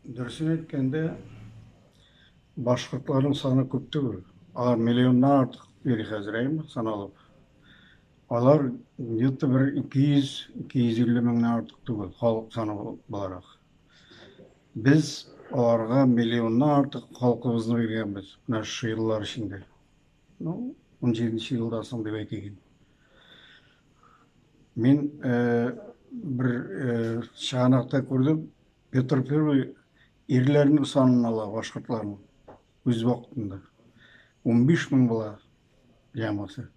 Дөресін әйткәндә, башкортларның саны күп түгел. Алар миллионнан артык бери хәзер саналып. Алар где-то бер 200-250 меңнән артык түгел халык саны буларак. Без аларга миллионнан артык халкыбызны биргәнбез менә шу еллар эчендә. 17нче елда соң дип әйтегез. Мин бер чыганакта күрдем, Петр Первый ирләрнең санын ала башкортларның үз вакытында. 15 мең була ямасы.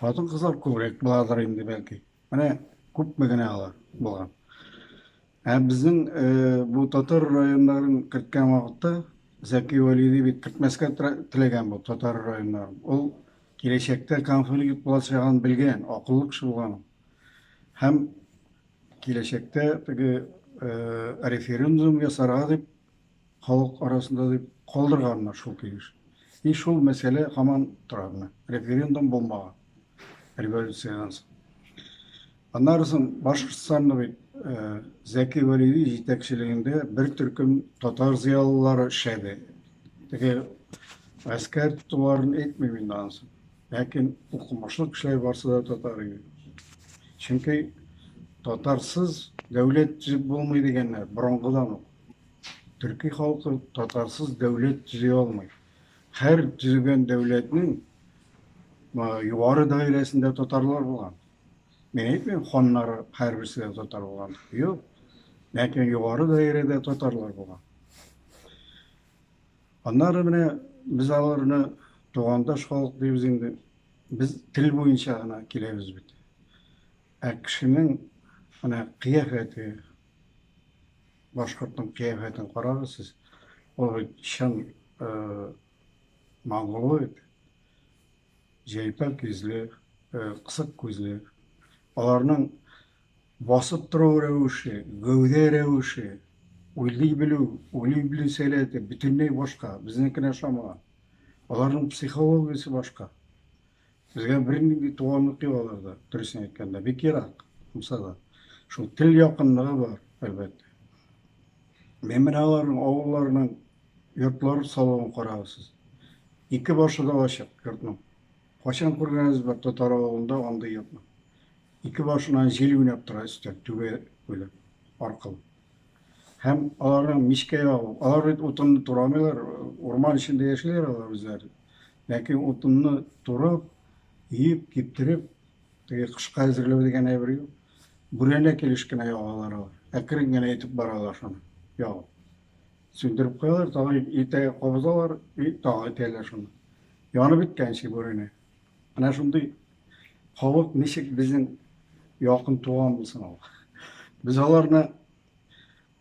Хатын кызлар күбрәк буладыр инде бәлки. Менә күпме генә алар булган. Безнең бу татар районнарын керткән вакытта Зәки Вәлиди бит кертмәскә теләгән бу татар районнарын. Ул киләчәктә конфликт булачагын белгән, акыллы кеше булган. Һәм киләчәктә теге референдум ясарга дип халык арасында дип калдырганнар шул килеш. И шул мәсьәлә һаман тора. Референдум булмаган. Революциянан соң. Аннан соң Башкортстанда бит Зәки Вәлиди җитәкчелегендә бер төркем татар зыялылары эшләде. Теге гаскәр тутуларын әйтмим инде анысы. Ләкин укымышлы кешеләр барсы да татар иде. Чөнки татарсыз дәүләт төзеп булмый дигәннәр борынгыдан ук. Төрки халкы татарсыз дәүләт төзи алмый. Һәр төзегән дәүләтнең югары даирәсендә татарлар булган. Мен әйтмим, ханнары һәрберсе дә татар булган. Юк. Ләкин югары даирәдә татарлар булган. Аннары менә без аларны тугандаш халык дибез инде. Без тел буенча гына киләбез бит. Кешенең менә кыяфәте, башкортның кыяфәтен карагыз сез. Ул чын монголоид, җәйпәк йөзле, кысык күзле. Аларның басып тору рәвеше, гәүдә рәвеше, уйлый белү сәләте бөтенләй башка. Безнекенә ошамаган. Аларның психологиясе башка. Безгә бернинди туганлык юк аларда, дөресен әйткәндә, бик ерак. Булса шул тел якынлыгы бар, әлбәттә. Мен менә аларның авылларының йортлар салуын карагыз. Ике башы да ачык йортның. Качан күргәнегез бар татар авылында андый йортны? Ике башыннан җил уйнап тора өстә, түбә буйлап, аркылы. Һәм аларның мичкә ягу. Алар бит утынны турамыйлар, урман эчендә яшиләр алар үзләре. Ләкин утынны турап, йыеп, киптереп, теге кышка әзерләү дигән әйбер юк. Бүрәнә килеш кенә ягалар алар. Әкрен генә әйтеп баралар шуны. Ягып. Сүндереп куялар, тагы итәгә кабызалар, тагы итәләр шуны. Янып беткәнче бүрәнә. Менә шундый халык ничек безнең якын туган булсын ул. Без аларны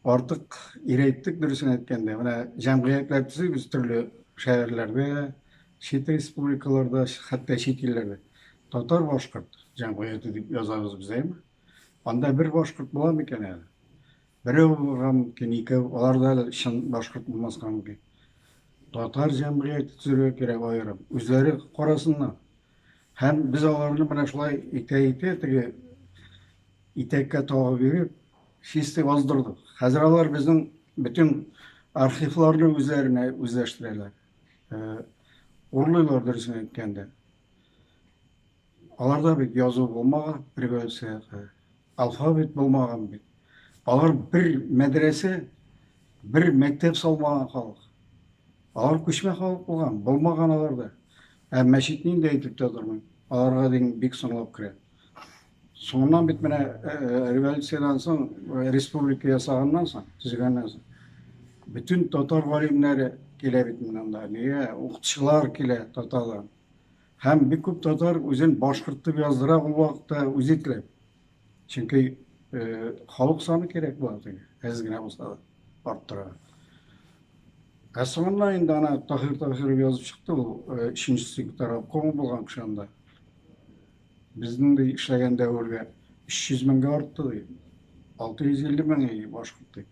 артык ирәйттек дөресен әйткәндә. Менә җәмгыятьләр төзибез төрле шәһәрләрдә, чит республикаларда, хәтта чит илләрдә. Татар башкорт җәмгыяте дип язабыз без, әйме? Анда бер башкорт була микән әле? Берәү булган мөмкин, икәү, алар да чын башкорт булмаска мөмкин. Татар җәмгыяте төзергә кирәк аерым. Үзләре карасыннар. Һәм без аларны менә шулай итә-итә, теге итәккә тагып биреп, чисты аздырдык. Хәзер алар безнең бөтен архивларны үзләренә үзләштерәләр. Урлыйлар дөресен әйткәндә. Аларда бит язу булмаган, революциягә. Алфавит булмаган бит. Алар бер мәдрәсә, бер мәктәп салмаган халык. Алар күчмә халык булган, булмаган аларда. Мәчет нинди әйтеп тә тормыйм. Аларга дигән бик соңлап керә. Соңыннан бит менә революциянан соң, республика ясаганнан соң, төзегәннән соң, бөтен татар галимнәре килә бит монда. Нигә? Укытучылар килә татардан. Һәм бик күп татар үзен башкорт дип яздыра ул вакытта үзе теләп. Чөнки халык саны кирәк була теге. Әз генә булса да арттыра. Соңыннан инде ана Таһир язып чыкты ул 3нче секретарь обком булган кеше анда. Безнең дә эшләгән дәвергә 300 меңгә артты ди. 650 мең башкорт ди.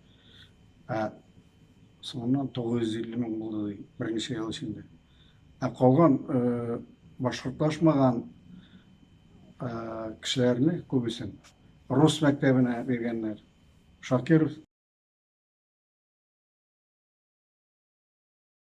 Соңыннан 950 мең булды ди, берничә ел эчендә. Калган башкортлашмаган кешеләрне күбесен рус мәктәбенә биргәннәр. Шакиров